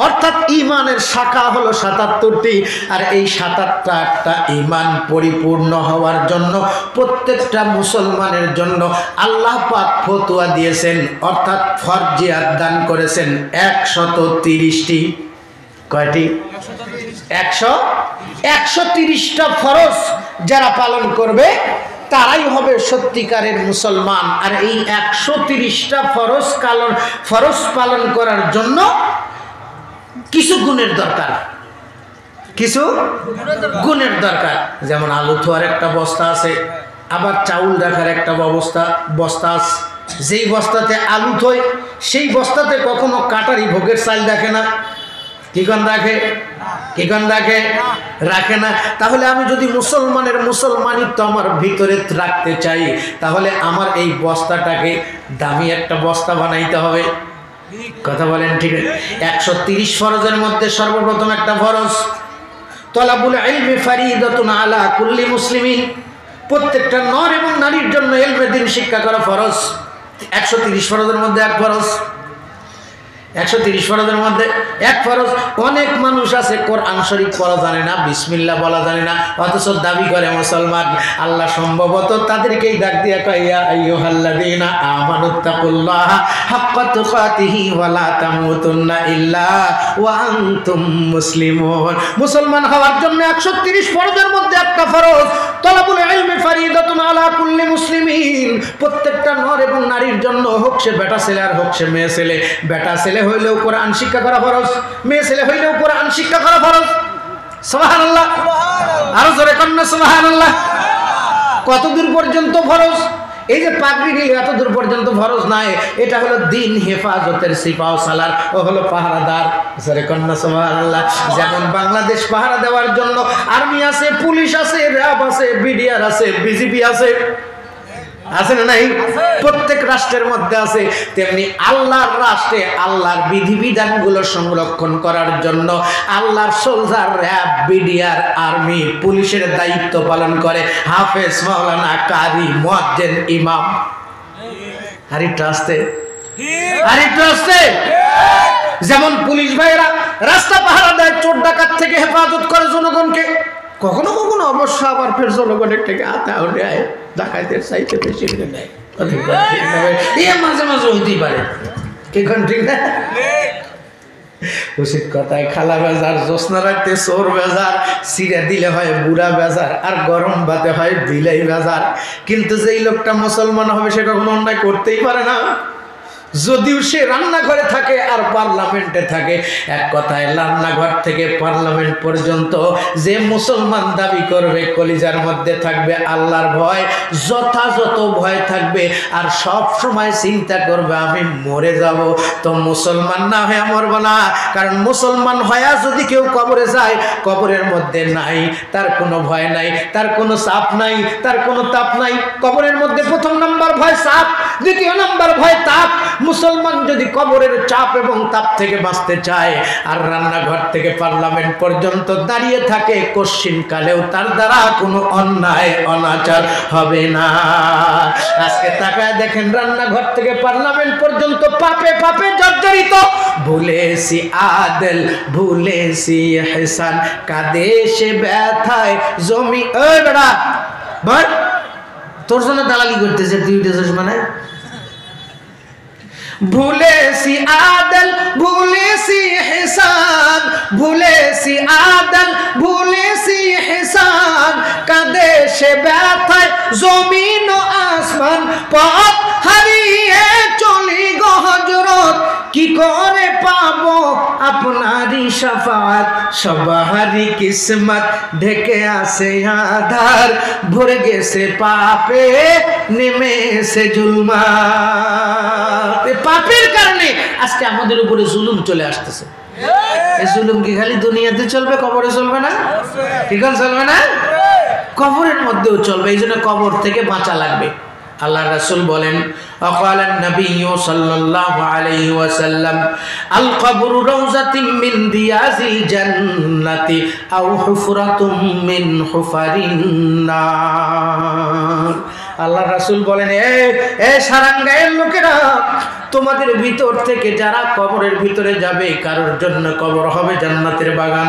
অর্থাৎ ঈমানের শাখা হলো ৭৭টি, আর এই ৭৭টা ঈমান পরিপূর্ণ হওয়ার জন্য প্রত্যেকটা মুসলমানের জন্য আল্লাহ পাক ফতোয়া দিয়েছেন, অর্থাৎ ফরজিয়াত দান করেছেন ১৩০টি। কয়টি? ১৩০টা ফরজ যারা পালন করবে তারাই হবে সত্যিকারের মুসলমান। আর এই ১৩০টা ফরজ পালন করার জন্য কিছু গুণের দরকার, কিছু গুণের দরকার। যেমন আলু থোয়ার একটা বস্তা আছে, আবার চাউল রাখার একটা বস্তা আছে। যেই বস্তাতে আলু থই সেই বস্তাতে কখনো কাটারি ভোগের চাল রাখে না। কিখন রাখে? কিখন রাখে? রাখে না। তাহলে আমি যদি মুসলমানিত্ব আমার ভিতরে রাখতে চাই, তাহলে আমার এই বস্তাটাকে দামি একটা বস্তা বানাইতে হবে। কথা বলেন ঠিক? ১৩০ ফরজের মধ্যে সর্বপ্রথম একটা ফরজ, তলাবুল ইলমি ফারিদাতুন আলা কুল্লি মুসলিমিন। প্রত্যেকটা নর এবং নারীর জন্য ইলমে দ্বীন শিক্ষা করা ফরজ। ১৩০ ফরজের মধ্যে এক ফরজ। ১৩০ ফরজের মধ্যে এক ফরজ। অনেক মানুষ আছে কোরআন শরীফ পড়া জানে না, বিসমিল্লাহ বলা জানে না, অথচ দাবি করে মুসলমান। আল্লাহ সম্ভবত তাদেরকেই ডাক দিয়া কয়, ইয়া আইয়ুহাল্লাযীনা আমানুত্তাকুল্লাহা হাক্কা তুকাতিহি ওয়া লা তামুতুন্না ইল্লা ওয়া আনতুম মুসলিমুন। মুসলমান হওয়ার জন্য ১৩০ ফরজের মধ্যে একটা ফরজ, তলাবুল ইলমি ফারিদাতুন আলা কুল্লি মুসলিমিন। প্রত্যেকটা নর এবং নারীর জন্য, হোক সে বেটা ছেলে আর হোক সে মেয়ে ছেলে। বেটা ছেলে হইলেও কোরআন শিক্ষা করা ফরজ, মেয়ে ছেলে হইলেও কোরআন শিক্ষা করা ফরজ। সুবহানাল্লাহ, আরো জোরে কন্যা সুবহানাল্লাহ। কত দূর পর্যন্ত ফরজ? এই যে পাগড়ি নিলে এত দূর পর্যন্ত ফরজ নাই, এটা হলো দিন হেফাজতের সিপাহ সালার, ও হলো পাহারাদার। জোরে কন্যা সুবহানাল্লাহ। যেমন বাংলাদেশ পাহারা দেওয়ার জন্য আর্মি আছে, পুলিশ আছে, র্যাব আছে, বিডিআর আছে, বিজিবি আছে, আছে না নাই? প্রত্যেক রাষ্ট্রের মধ্যে আছে। তেমনি আল্লাহর রাষ্ট্রে আল্লাহর বিধিবিধানগুলো সংরক্ষণ করার জন্য আল্লাহর সোলজার, র্যাব, বিডিআর, আর্মি, পুলিশের দায়িত্ব পালন করে হাফেজ, মাওলানা, কারি, মুয়াজ্জিন, ইমাম। আরেকটু আসতে, আরেকটু আসতে। যেমন পুলিশ ভাইরা রাস্তা পাহারা দেয়, চোর ডাকাত থেকে হেফাজত করে জনগণকে। কখনো কখনো অবশ্য আবার ফের জনগণের থেকে আতাও নেয়, ডাকাতের চাইতে বেশি নেয়। মাঝে মাঝে হইতেই পারে, কেখন ঠিক না? উচিত কথায় খালা বেজার, জ্যোৎস্না রাখতে চোর বেজার, সিরা দিলে হয় বুড়া বেজার, আর গরম ভাতে হয় বিলাই বেজার। কিন্তু যেই লোকটা মুসলমান হবে সে কখনো অন্যায় করতেই পারে না, যদিও সে রান্নাঘরে থাকে আর পার্লামেন্টে থাকে। এক কথায় রান্নাঘর থেকে পার্লামেন্ট পর্যন্ত যে মুসলমান দাবি করবে, কলিজার মধ্যে থাকবে আল্লাহর ভয়, যথাযথ ভয় থাকবে, আর সব সময় চিন্তা করবে আমি মরে যাব। তো মুসলমান না হয়ে মরব না। কারণ মুসলমান হয়া যদি কেউ কবরে যায়, কবরের মধ্যে নাই, তার কোনো ভয় নাই, তার কোনো চাপ নাই, তার কোনো তাপ নাই। কবরের মধ্যে প্রথম নাম্বার ভয় চাপ, দ্বিতীয় নাম্বার ভয় তাপ। মুসলমান যদি কবরের চাপ এবং তাপ থেকে বাঁচতে চায় আর রান্নাঘর থেকে পার্লামেন্ট পর্যন্ত দাঁড়িয়ে থাকে, কশ্চিনকালেও তার দ্বারা কোনো অন্যায় অনাচার হবে না। আজকে তাকায় দেখেন, রান্নাঘর থেকে পার্লামেন্ট পর্যন্ত পাপে পাপে জর্জরিত। ভুলেছি আদল, ভুলেছি ইহসান, কাঁদে সে ব্যথায় জমি। ওই বেটা ভাই, তোর জন্য দালালি করতেছে, তুই উঠেছিস মানে? ভুলেছি আদল, ভুলেছি ইহসান, ভুলেছি আদল, ভুলেছি ইহসান, কাঁদে সে ব্যথায় জমিন ও আসমান। পথ হারিয়ে চলি গো হযরত, কি করে পাবো আপনারই শাফাত। সবারই কিসমত ঢেকে আসে আধার, ভরে গেছে পাপে নেমেছে জুলমাত। পাপের কারণে আজকে আমাদের উপরে জুলুম চলে আসতেছে। এই জুলুম কি খালি দুনিয়াতে চলবে, কবরে চলবে না? ঠিক আছে, চলবে না? কবরের মধ্যেও চলবে। এই জন্য কবর থেকে বাঁচা লাগবে। আল্লাহ রাসূল বলেন, আকালান নবী সাল্লাল্লাহু আলাইহি ওয়াসাল্লাম, আল কবরু রাউযাতুম মিন রিয়াজিল জান্নাতি আও হুফরাতুম মিন হুফারিন নার। আল্লাহ রাসূল বলেন, এ সারাঙ্গায়ের লোকেরা, তোমাদের ভিতর থেকে যারা কবরের ভিতরে যাবে, কারোর জন্য কবর হবে জান্নাতের বাগান,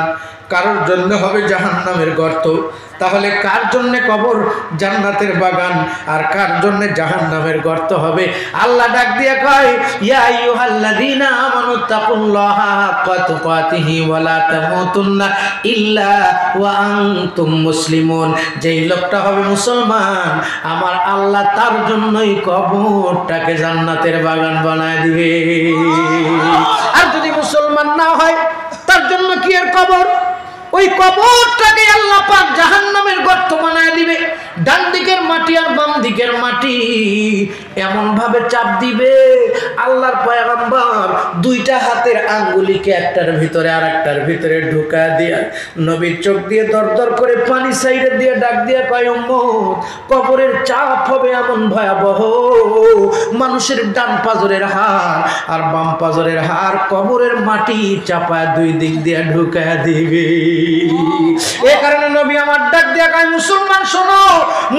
কারোর জন্য হবে জাহান্নামের গর্ত। তাহলে কার জন্য কবর জান্নাতের বাগান আর কার জন্য জাহান্নামের গর্ত হবে? আল্লাহ ডাক দিয়ে কয়, ইয়া আইয়ুহাল্লাযীনা আমানুত্তাকুল্লাহা হাক্কা তুকাতিহি ওয়া লা তামুতুন্না ইল্লা ওয়া আনতুম মুসলিমুন। যেই লোকটা হবে মুসলমান, আমার আল্লাহ তার জন্যই কবরটাকে জান্নাতের বাগান বানায় দিবে। আর যদি মুসলমান না হয়, তার জন্য কি আর কবর? ওই কবরটাকে আল্লাহ পাক জাহান্নামের গর্ত বানায় দিবে। ডান দিকের মাটি আর বাম দিকের মাটি এমন ভাবে চাপ দিবে, আল্লাহর পয়গম্বর দুইটা হাতের আঙ্গুলিকে একটার ভিতরে আর একটার ভিতরে ঢুকা দিয়ে নবীর চোখ দিয়ে দরদর করে পানি সাইডে দিয়ে ডাক দিয়ে কয়, উম্মত, কবরের চাপ হবে এমন ভয়াবহ, মানুষের ডান পাজরের হাড় আর বাম পাজরের হাড় কবরের মাটি চাপা দুই দিক দিয়ে ঢুকা দিবে। এ কারণে নবী আমার ডাক দিয়া কয়, মুসলমান শোনো,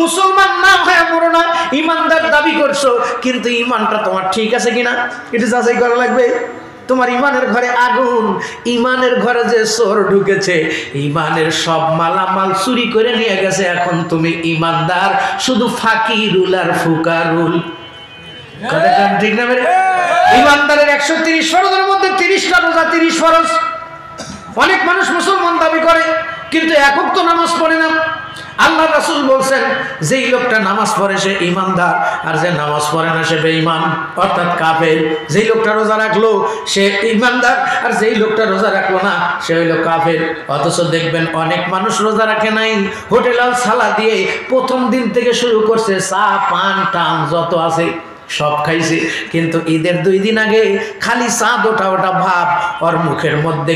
মুসলমান না হয়ে মরো না, ইমানদার দাবি করছো, কিন্তু ইমানটা তোমার ঠিক আছে কিনা এটা যাচাই করা লাগবে। তোমার ইমানের ঘরে আগুন, ইমানের ঘরে যে চোর ঢুকেছে, ইমানের সব মালামাল চুরি করে নিয়ে গেছে, এখন তুমি ইমানদার শুধু ফাকিরুল আর ফুকারুল। কথা ঠিক না? ইমানদারের 130 ফরজের মধ্যে 30টা রোজা, 30 ফরজ। অনেক মানুষ মুসলমান দাবি করে কিন্তু একক তো নামাজ পড়ে না। আল্লাহ রাসূল বলছেন, যেই লোকটা নামাজ পড়ে সে ইমানদার, আর যে নামাজ পড়ে না সে বেঈমান অর্থাৎ কাফের। যেই লোকটা রোজা রাখলো সে ইমানদার, আর যেই লোকটা রোজা রাখলো না সে হইল কাফের। অথচ দেখবেন অনেক মানুষ রোজা রাখে নাই, হোটেল আর সালা দিয়ে প্রথম দিন থেকে শুরু করছে, চা পান টান যত আছে সব খাইছে, কিন্তু ঈদের 2 দিন আগে খালি চাঁদ ওটা ওটা ভাব, ওর মুখের মধ্যে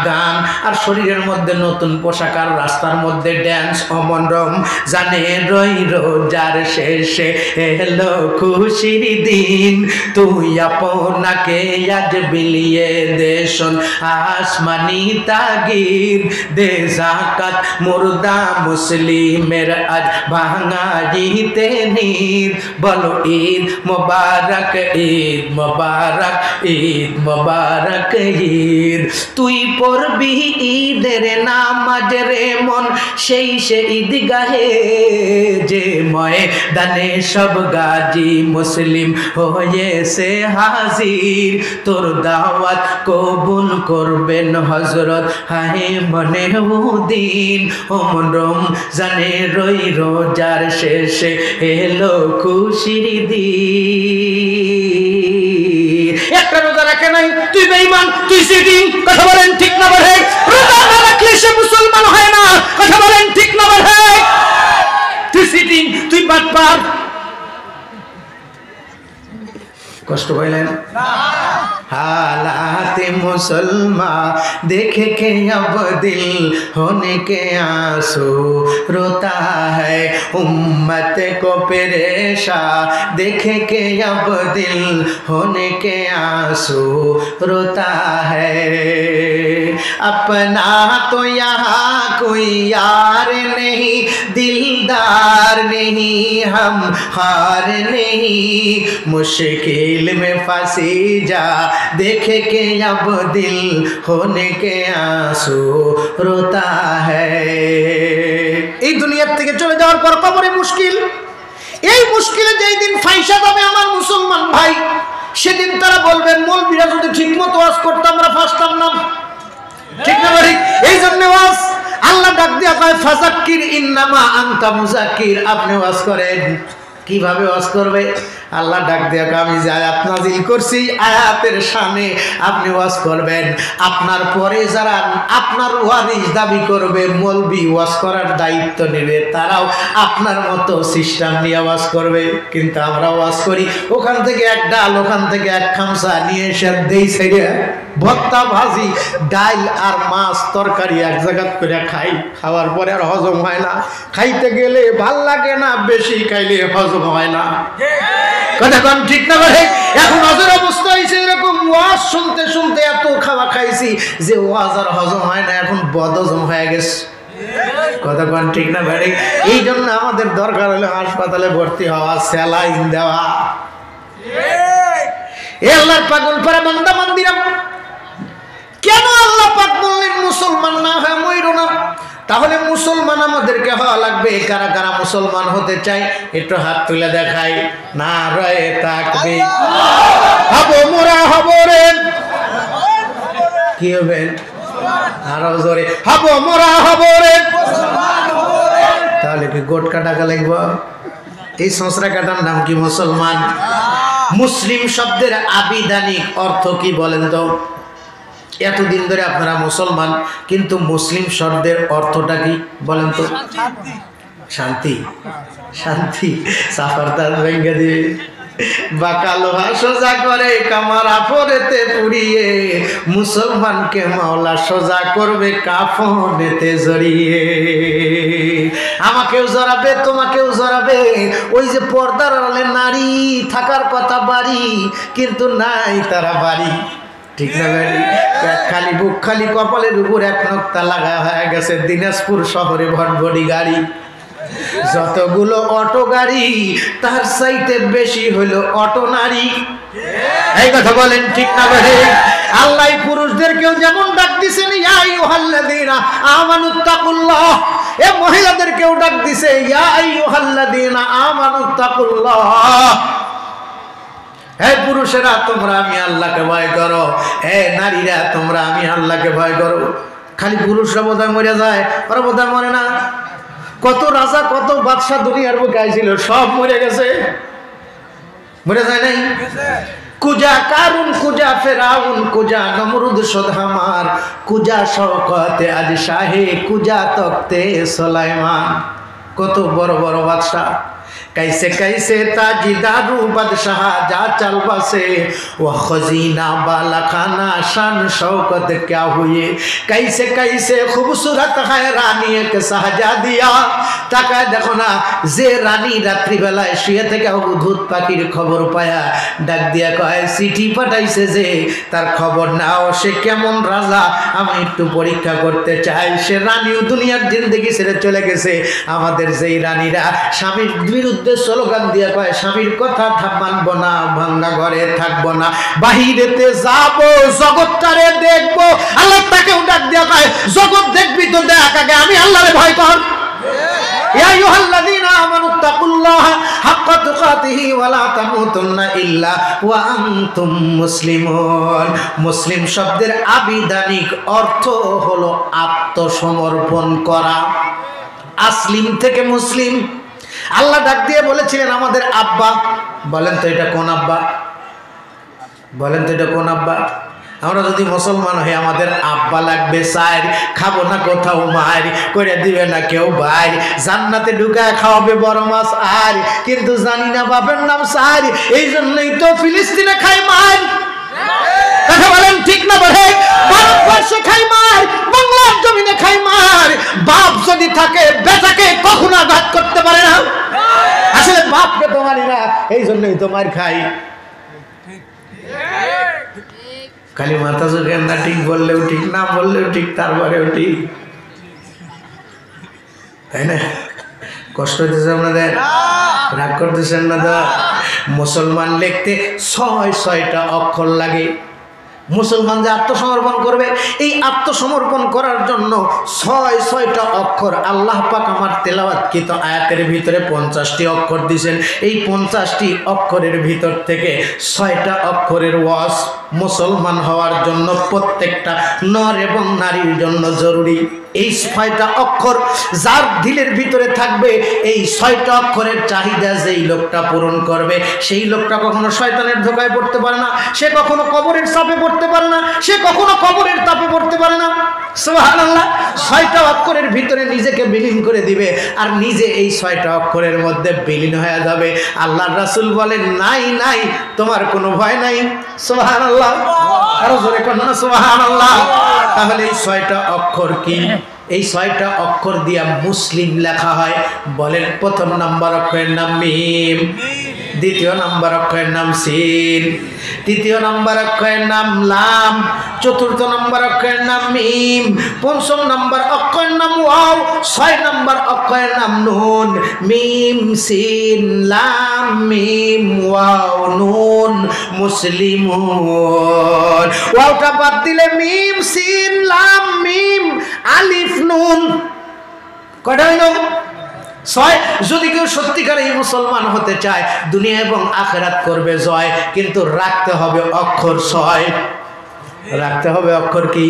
গান আর শরীরের মধ্যে নতুন পোশাক আর রাস্তার মধ্যে ড্যান্স। অমনরম জানে রই রোজার শেষে এলো খুশির দিন, তুই আপনাকে আজ বিলিয়ে দেশন আসমানি তাগির, দে যাকাত মুর্দা মুসলিমের আজ ভাঙাইতে নীর, বলো ঈদ মুবারক, ঈদ মুবারক, ঈদ মুবারক ঈদ। তুই পড়বি ঈদের নামাজ রে মন সেই সে ঈদগাহে, যে ময়দানে সব গাজী মুসলিম হয়েছে হাজির, তোর দাওয়াত কবুল করবেন হযরত হায় মনে দিন। ওমরম জানে রই রোজার শেষে এলো খুশির দিন। একটা রোজা রাখে নাই, তুই বেঈমান, তুই সিটিং। কথা বলেন ঠিক না বলে? রোজা না রাখলে সে মুসলমান হয় না। কথা বলেন ঠিক না বলে? তুই সিটিং, তুই বাটপার। কষ্ট পাইলেন? हालात मुसलमान देख के अब दिल होने के आंसू रोता है, उम्मत को परेशान देख के अब दिल होने के आंसू रोता है। अपना तो यहाँ कोई यार नहीं, दिलदार नहीं, हम हार नहीं, मुश्किल में फंसी जा देख के अब दिल होने के आंसू रोता है। এই দুনিয়া থেকে চলে যাওয়ার পর কবরে মুশকিল। এই মুশকিলে যেই দিন ফাইসা যাবে আমার মুসলমান ভাই, সেদিন তারা বলবেন মৌলবীরা যদি ঠিকমতো ওয়াজ করতে আমরা ফাঁসতাম না। ঠিক না ভাই? এই জন্য ওয়াজ আল্লাহ ডাক দিয়া কয়, ফাযাক্কির ইন্নামা আনতা মুযাক্কির। আপনি ওয়াজ করেন। কিভাবে ওয়াজ করবে? আল্লাহ ডাক দিয়া আমি যে আয়াত নাজিল করছি, আয়াতের সামনে আপনি ওয়াজ করবেন। আপনার পরে যারা আপনার ওয়ারিস দাবি করবে, মৌলবি ওয়াজ করার দায়িত্ব নেবে, তারাও আপনার মতো সিস্টেম নিয়ে ওয়াজ করবে। কিন্তু আমরা ওয়াজ করি, ওখান থেকে এক ডাল, ওখান থেকে এক খামসা নিয়ে এসে দেই ছেড়ে ভর্তা ভাজি ডাল আর মাছ তরকারি এক জায়গা করে খাই। খাওয়ার পরে আর হজম হয় না, খাইতে গেলে ভাল লাগে না, বেশি খাইলে হজম হয় না। কথা কোন ঠিক না ভাই? এখন হজের অবস্থা হয়েছে এরকম, ওয়াজ শুনতে শুনতে এত খাওয়া খাইছি যে ওয়াজ আর হজম হয় না, এখন বদহজম হয়ে গেছে। কথা কোন ঠিক না ভাই? এই জন্য আমাদের দরকার হলো হাসপাতালে ভর্তি হওয়া, স্যালাইন দেওয়া। এ আল্লাহর পাগল পারা বান্দা বান্দিরা, কেন আল্লাহ পাক বললেন মুসলমান না হয় মইরো না? তাহলে মুসলমান আমাদেরকে হওয়া লাগবে। কারা কারা মুসলমান হতে চাই একটু হাত তুলে দেখাই। নারায়ে তাকবীর। হবো মোরা হবো রে, কি হবে? আরো জোরে, হবো মোরা হবো রে। তাহলে কি গোট কাটা লাগবে? এই সংসার কাটার নাম কি মুসলমান? মুসলিম শব্দের আবিধানিক অর্থ কি বলেন তো? এতদিন ধরে আপনারা মুসলমান, কিন্তু মুসলিম শব্দের অর্থটা কি বলেন তো? শান্তি। শান্তি সাফারদার ভেঙ্গে দিয়ে বাঁকা লোহা সোজা করে কামারা পরেতে পুড়িয়ে, মুসলমানকে মাওলা সোজা করবে কাফনেতে জড়িয়ে। আমাকেও জড়াবে, তোমাকেও জড়াবে। ওই যে পর্দার আড়ালে নারী থাকার কথা বাড়ি, কিন্তু নাই তারা বাড়ি, ঠিক না বাড়ি? খালি বুক খালি কপালের উপর এক নক্তা লাগা হয়ে গেছে। দিনাজপুর শহরে ভটভটি গাড়ি, যতগুলো অটো গাড়ি তার চাইতে বেশি হলো অটো নারী। এই কথা বলেন ঠিক না ভাই? আল্লাহ পুরুষদেরকেও যেমন ডাক দিছেন ইয়া আইয়ুহাল্লাযীনা আমানুত্তাকুল্লাহ, এ মহিলাদেরকেও ডাক দিছে ইয়া আইয়ুহাল্লাযীনা আমানুত্তাকুল্লাহ। হে পুরুষেরা তোমরা আমি আল্লাহকে ভয় করো, হে নারীরা তোমরা আমি আল্লাহকে ভয় করো। খালি পুরুষরা বোধহয় মরে যায়, ওরা বোধহয় মরে না। কত রাজা কত বাদশাহ দুনিয়ার বুকে আইছিল, সব মরে গেছে, মরে যায় নাই? কুজা কারুন, কুজা ফেরাউন, কুজা নমরুদ সোধামার, কুজা শওকতে আলী শাহে, কুজা তখতে সুলাইমান। কত বড় বড় বাদশাহ, कैसे कैसे ताजदारू बादशाह जा चल बसे, वह खजीना बाला खाना शान शौकत क्या हुए, कैसे कैसे खूबसूरत है रानी एक শাহজাদিয়া। তাকায় দেখো না, যে রানী রাত্রিবেলায় শুয়ে থেকে অবধূত পাখির খবর পায়া ডাক দিয়া কয় চিঠি পাঠাইছে যে, তার খবর নাও, সে কেমন রাজা আমি একটু পরীক্ষা করতে চাই। সে রানীও দুনিয়ার জিন্দেগি ছেড়ে চলে গেছে। আমাদের যেই রানীরা স্বামীর বিরুদ্ধে স্লোগান দিয়া কয় স্বামীর কথা মানবো না, ভাঙ্গা ঘরে থাকবো না, বাহিরেতে যাবো, জগৎটারে দেখবো, আল্লাহ তাকেও ডাক দিয়া কয় জগৎ দেখবি তো দেখ আগে আমি আল্লাহরে ভয় কর। ইয়া আইয়ুহাল্লাযীনা আমানুত্তাকুল্লাহা হাক্কা তুকাতিহি ওয়া লা তামুতুন্না ইল্লা ওয়া আনতুম মুসলিমুন। মুসলিম শব্দের আবিধানিক অর্থ হলো আত্মসমর্পণ করা। আসলিম থেকে মুসলিম। আল্লাহ ডাক দিয়ে বলেছিলেন আমাদের আব্বা, বলেন তো এটা কোন আব্বা? বলেন তো এটা কোন আব্বা? আমরা যদি মুসলমান হই আমাদের আব্বা লাগবে চার, খাবো না কোথাও মার, করে দিবে না কেউ ভাই, জান্নাতে ঢুকায় খাওয়াবে বড় মাছ আর, কিন্তু জানি না বাপের নাম সার, এই জন্যই তো ফিলিস্তিনে খাই মার। কথা বলেন ঠিক না? বলে ভারতবর্ষে খাই মার, বাংলার জমিনে খাই মার। বাপ যদি থাকে বেটাকে কখনো আঘাত করতে পারে না। আসলে বাপকে তো মারি না, এই জন্যই তো মার খাই। খালি মাথা চোখে না ঠিক বললেও ঠিক, না বললেও ঠিক, তারপরেও ঠিক, তাই না? কষ্ট হইতেছে আপনাদের? রাগ করতেছেন না তো? মুসলমান লিখতে ৬টা অক্ষর লাগে। মুসলমান যে আত্মসমর্পণ করবে, এই আত্মসমর্পণ করার জন্য ৬টা অক্ষর আল্লাহ পাক আমার তেলাওয়াতকৃত আয়াতের ভিতরে 50টি অক্ষর দিয়েছেন। এই 50টি অক্ষরের ভিতর থেকে 6টা অক্ষরের ওয়াজ মুসলমান হওয়ার জন্য প্রত্যেকটা নর এবং নারীর জন্য জরুরি। এই 6টা অক্ষর যার দিলের ভিতরে থাকবে, এই 6টা অক্ষরের চাহিদা যেই লোকটা পূরণ করবে, সেই লোকটা কখনো শয়তানের ধোকায় পড়তে পারে না, সে কখনো কবরের চাপে পড়তে পারে না, সে কখনো কবরের তাপে পড়তে পারে না। সুবহানাল্লাহ। 6টা অক্ষরের ভিতরে নিজেকে বিলীন করে দিবে, আর নিজে এই 6টা অক্ষরের মধ্যে বিলীন হয়ে যাবে। আল্লাহর রাসূল বলেন নাই নাই, তোমার কোনো ভয় নাই। সুবহানাল্লাহ। আরো জোরে করুন না সুবহানাল্লাহ। তাহলে এই 6টা অক্ষর কি? এই 6টা অক্ষর দিয়া মুসলিম লেখা হয়। বলেন প্রথম নাম্বার অক্ষরের নাম মিম। দ্বিতীয় নাম্বার অক্ষরের নাম সিন, তৃতীয় নাম্বার অক্ষরের নাম লাম, চতুর্থ নাম্বার অক্ষরের নাম মিম, পঞ্চম নাম্বার অক্ষরের নাম ওয়াও, 6 নাম্বার অক্ষরের নাম নুন। মিম সিন লাম মিম ওয়াও নুন মুসলিমুন। ওয়াওটা বাদ দিলে মিম সিন লাম মিম আলিফ নুন, কয়টা হইল? 6। যদি কেউ সত্যিকারে মুসলমান হতে চায়, দুনিয়া এবং আখিরাত করবে জয়, কিন্তু রাখতে হবে অক্ষর 6, রাখতে হবে অক্ষর কি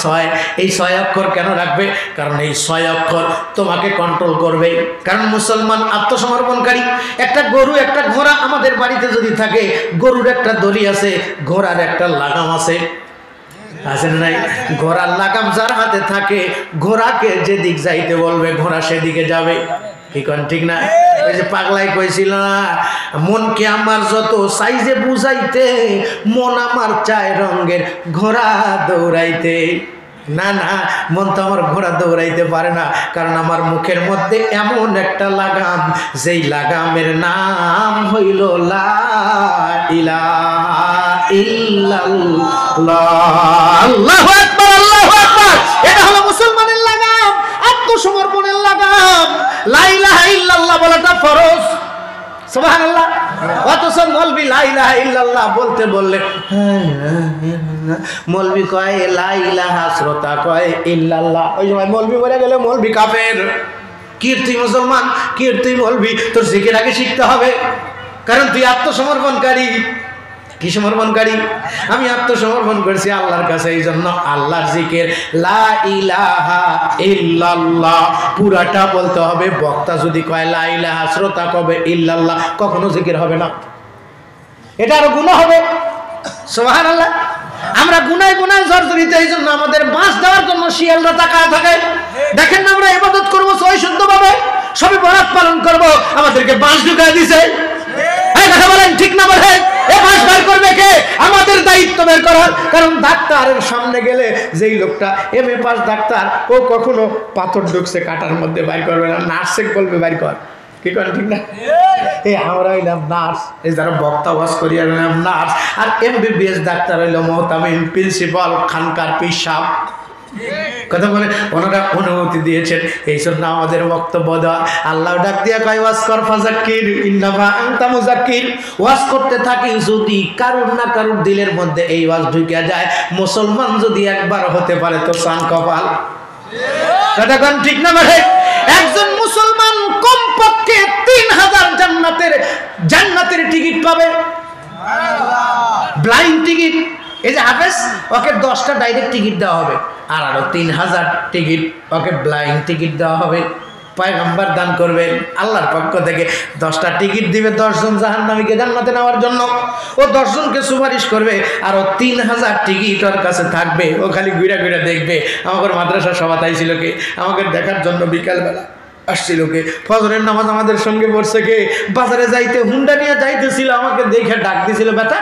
6। এই 6 অক্ষর কেন রাখবে? কারণ এই 6 অক্ষর তোমাকে কন্ট্রোল করবে। কারণ মুসলমান আত্মসমর্পণকারী। একটা গরু একটা ঘোড়া আমাদের বাড়িতে যদি থাকে, গরুর একটা দড়ি আছে, ঘোড়ার একটা লাগাম আছে, আছে না নাই? ঘোড়ার লাগাম যার হাতে থাকে, ঘোড়াকে যেদিক যাইতে বলবে ঘোড়া সেদিকে যাবে। কি কোন ঠিক না? ওই যে পাগলাই কইছিল না, মনকে আমার যত সাইজে বুঝাইতে, মন আমার চায় রঙের ঘোড়া দৌড়াইতে। না না, মন তো আমার ঘোড়া দৌড়াইতে পারে না, কারণ আমার মুখের মধ্যে এমন একটা লাগাম, যেই লাগামের নাম হইল লা ইলাহা ইল্লাল্লাহ। আল্লাহু আকবার, আল্লাহু আকবার। এটা হলো মুসলমানের লাগাম, আত্মসমর্পণের লাগাম। লা ইলাহা ইল্লাল্লাহ বলাটা ফরজ, সুবহানাল্লাহ। অথচ মৌলবি লা ইলাহা ইল্লাল্লাহ বলতে বললে মৌলবি কয় লা ইলাহা, শ্রোতা কয় ইল্লাল্লাহ। ওই সময় মৌলবি মরে গেলে মৌলবি কাফের। কি তুই মুসলমান, কি তুই মৌলবি? তোর জিকির আগে শিখতে হবে, কারণ তুই আত্মসমর্পণকারী। কি সমর্পণকারী? আমি আত্মসমর্পণ করছি আল্লাহর কাছে, এই জন্য আল্লাহর জিকির লা ইলাহা ইল্লাল্লাহ পুরাটা বলতে হবে। বক্তা যদি কয় লা ইলাহা, শ্রোতা কবে ইল্লাল্লাহ, কখনো জিকির হবে না, এটা আরো গুনাহ হবে। সুবহানাল্লাহ। আমরা গুনায় গুনায় জর্জরিত, এই জন্য আমাদের বাঁশ দেওয়ার জন্য শিয়ালরা তাকায় থাকে। দেখেন না, আমরা ইবাদত করবো সহি শুদ্ধভাবে, সবে বরাত পালন করবো, আমাদেরকে বাঁশ ঢুকায় দিছে। এই কথা বলেন ঠিক না? বলেন এ বাঁশ বের করবে কে? আমাদের দায়িত্ব বের করার। কারণ ডাক্তারের সামনে গেলে যেই লোকটা MA পাস ডাক্তার, ও কখনো পাথর ঢুকছে কাটার মধ্যে বাইর করবে না, নার্সে বলবে বাইর কর। কি করেন ঠিক না? এই আমরা হইলাম নার্স, এই যারা বক্তা ওয়াজ করি হইলাম নার্স, আর MBBS ডাক্তার হইল মোহতামিম, প্রিন্সিপাল, খানকার পিসাব। কথা বলে ওনারা অনুমতি দিয়েছেন, এই জন্য আমাদের বক্তব্য দেওয়া। আল্লাহ ডাক দিয়া কয় ওয়াজ কর ফাযাক্কির ইন্নামা আনতা মুযাক্কির। ওয়াজ করতে থাকি, যদি কারুর না কারুর দিলের মধ্যে এই ওয়াজ ঢুকে যায়, মুসলমান যদি একবার হতে পারে তো সান কপাল। কথা কোন ঠিক না? মানে একজন মুসলমান কমপক্ষে 3000 জান্নাতের টিকিট পাবে, ব্লাইন্ড টিকিট। এই যে হাফেজ, ওকে 10টা ডাইরেক্ট টিকিট দেওয়া হবে, আর আরো 3000 টিকিট ওকে ব্লাইন্ড টিকিট দেওয়া হবে। পয়গম্বর দান করবেন আল্লাহর পক্ষ থেকে, 10টা টিকিট দিবে 10 জন জাহান্নামীকে জান্নাতে নেওয়ার জন্য। ও 10 জনকে সুপারিশ করবে, আরো 3000 টিকিট ওর কাছে থাকবে। ও খালি ঘুরে ঘুরে দেখবে আমাদের মাদ্রাসা সভা তাইছিল কে, আমাকে দেখার জন্য বিকালবেলা আসছিল কে, ফজরের নামাজ আমাদের সঙ্গে পড়ছে কে, বাজারে যাইতে হুন্ডা নিয়ে যাইতেছিল, আমাকে দেখে ডাক দিছিল, বেটা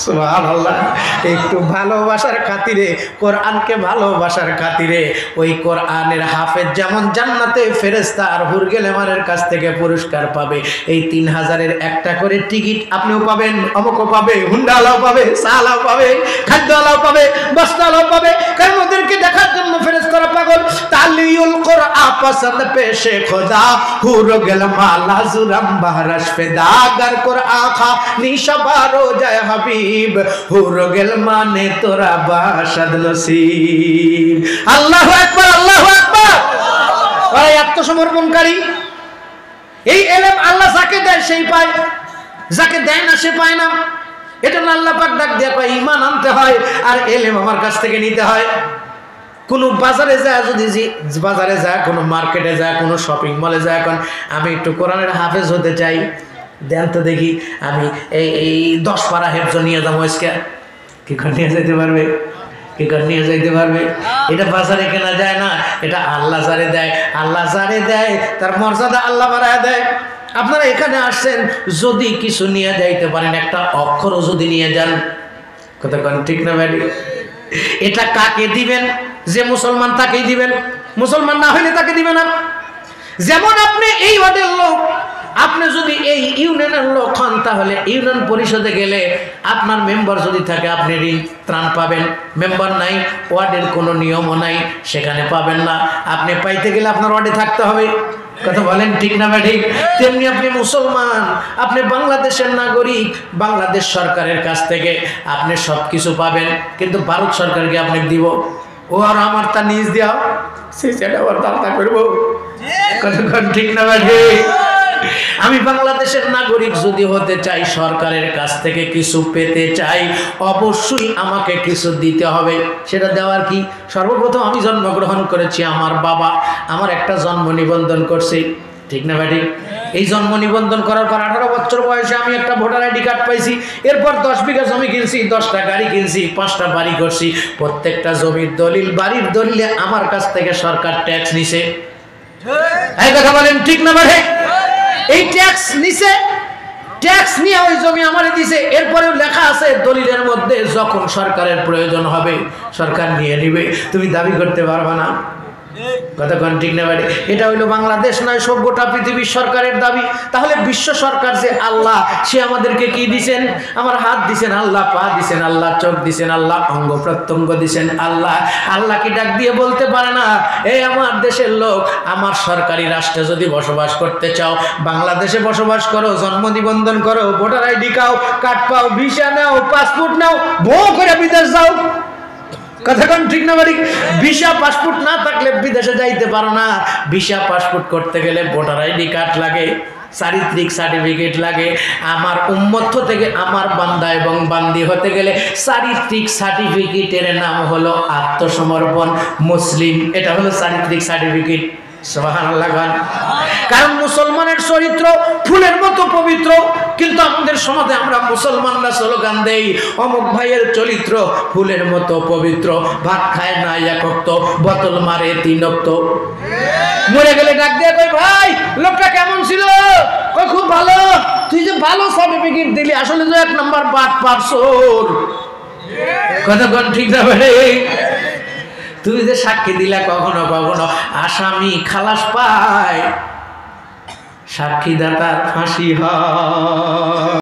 সুবহানাল্লাহ। একটু ভালোবাসার খাতিরে, কোরআনকে ভালোবাসার খাতিরে, ওই কোরআনের হাফেজ যেমন জান্নাতে ফেরেশতা আর হুরগেলেমানের কাছ থেকে পুরস্কার পাবে, এই 3000-এর একটা করে টিকিট আপনিও পাবেন, অমুকও পাবে, হুন্ডাওয়ালাও পাবে, চালাও পাবে, খাদ্যওয়ালাও পাবে, বস্তাওয়ালাও পাবে। কারণ ওদেরকে দেখার জন্য ফেরেশতারা পাগল। তালিউল কোরআন পছন্দ পেশে খোদা হুরগেলমা লাজুরাম বাহরাশ ফেদা গার কোরআন খা নিশাবারো যায় হাবিব হুরগেল মানে তোরা বাসাদ নসিব। আল্লাহু আকবার, আল্লাহু আকবার। ওরা আত্মসমর্পণকারী। এই ইলম আল্লাহ যাকে দেয় সেই পায়, যাকে দেয় না সে পায় না। এটা আল্লাহ পাক ডাক দিয়া কয় ঈমান আনতে হয়, আর ইলম আমার কাছ থেকে নিতে হয়। কোনো বাজারে যায়, যদি বাজারে যায়, কোনো মার্কেটে যায়, কোনো শপিং মলে যায়, এখন আমি একটু কোরআনের হাফেজ হতে চাই, দেন তো দেখি, আমি এই 10 পারা হেফজ নিয়ে যাবো, আজকে কি করে নিয়ে যেতে পারবে? কি করে নিয়ে যাইতে পারবে? এটা বাজারে কেনা যায় না, এটা আল্লাহ যারে দেয়, আল্লাহ যারে দেয় তার মর্যাদা আল্লাহ বাড়ায় দেয়। আপনারা এখানে আসছেন, যদি কিছু নিয়ে যাইতে পারেন, একটা অক্ষরও যদি নিয়ে যান, কথা কোন ঠিক না ভাই? এটা কাকে দিবেন? যে মুসলমান তাকেই দিবেন, মুসলমান না হইলে তাকে দিবেন না। যেমন আপনি এই ওয়ার্ডের লোক, আপনি যদি এই ইউনিয়নের লোক হন তাহলে ইউনিয়ন পরিষদে গেলে আপনার মেম্বার যদি থাকে আপনি ঋণ ত্রাণ পাবেন, মেম্বার নাই, ওয়ার্ডের কোনো নিয়মও নাই, সেখানে পাবেন না। আপনি পাইতে গেলে আপনার ওয়ার্ডে থাকতে হবে। কথা বলেন ঠিক না বা ঠিক? তেমনি আপনি মুসলমান, আপনি বাংলাদেশের নাগরিক, বাংলাদেশ সরকারের কাছ থেকে আপনি সব কিছু পাবেন, কিন্তু ভারত সরকারকে আপনি দিব, ও আর আমার তা নিজ দেওয়া সেটা আবার দাঁড়া করবো। কতক্ষণ ঠিক না বা ঠিক? আমি বাংলাদেশের নাগরিক যদি হতে চাই, সরকারের কাছ থেকে কিছু পেতে চাই, অবশ্যই আমাকে কিছু দিতে হবে। সেটা দেওয়ার কি? সর্বপ্রথম আমি জন্মগ্রহণ করেছি, আমার বাবা আমার একটা জন্ম নিবন্ধন করছে, ঠিক না ভাই? এই জন্ম নিবন্ধন করার পর 18 বছর বয়সে আমি একটা ভোটার আইডি কার্ড পাইছি। এরপর 10 বিঘা জমি কিনছি, 10টা গাড়ি কিনছি, 5টা বাড়ি করছি। প্রত্যেকটা জমির দলিল, বাড়ির দলিলে আমার কাছ থেকে সরকার ট্যাক্স নিছে। এই কথা বলেন ঠিক না ভাই? এই ট্যাক্স নিছে, ট্যাক্স নিয়ে ওই জমি আমারে দিছে। এরপরেও লেখা আছে দলিলের মধ্যে, যখন সরকারের প্রয়োজন হবে সরকার নিয়ে নিবে, তুমি দাবি করতে পারবা না। কতক্ষণ ঠিক না ভাই? এটা হইলো বাংলাদেশ নয়, সব গোটা পৃথিবীর সরকারের দাবি। তাহলে বিশ্ব সরকার যে আল্লাহ, সে আমাদেরকে কি দিছেন? আমার হাত দিছেন আল্লাহ, পা দিছেন আল্লাহ, চোখ দিছেন আল্লাহ, অঙ্গ প্রত্যঙ্গ দিছেন আল্লাহ। আল্লাহ কি ডাক দিয়ে বলতে পারে না, এই আমার দেশের লোক, আমার সরকারি রাষ্ট্রে যদি বসবাস করতে চাও, বাংলাদেশে বসবাস করো, জন্ম নিবন্ধন করো, ভোটার আইডি কার্ড পাও, ভিসা নাও, পাসপোর্ট নাও, বউ করে বিদেশ যাও। কতক্ষণ ঠিক না বাড়ি? ভিসা পাসপোর্ট না থাকলে বিদেশে যাইতে পারো না। ভিসা পাসপোর্ট করতে গেলে ভোটার আইডি কার্ড লাগে, চারিত্রিক সার্টিফিকেট লাগে। আমার উম্মত থেকে আমার বান্দা এবং বান্দি হতে গেলে চারিত্রিক সার্টিফিকেটের নাম হলো আত্মসমর্পণ মুসলিম। এটা হলো চারিত্রিক সার্টিফিকেট। সুবহানাল্লাহ। কারণ মুসলমানের চরিত্র ফুলের মতো পবিত্র, কিন্তু আমাদের সমাজে আমরা মুসলমানরা স্লোগান দেই, অমুক ভাইয়ের চরিত্র ফুলের মতো পবিত্র, ভাত খায় না এক ওয়াক্ত, বোতল মারে 3 ওয়াক্ত। মরে গেলে ডাক দিয়ে কই, ভাই লোকটা কেমন ছিল? কই খুব ভালো। তুই যে ভালো সার্টিফিকেট দিলি, আসলে তো 1 নাম্বার বাটপার চোর। কতক্ষণ ঠিক না ভাই? তুমি যে সাক্ষী দিলা, কখনো কখনো আসামি খালাস পায়, সাক্ষীদাতার ফাঁসি হয়।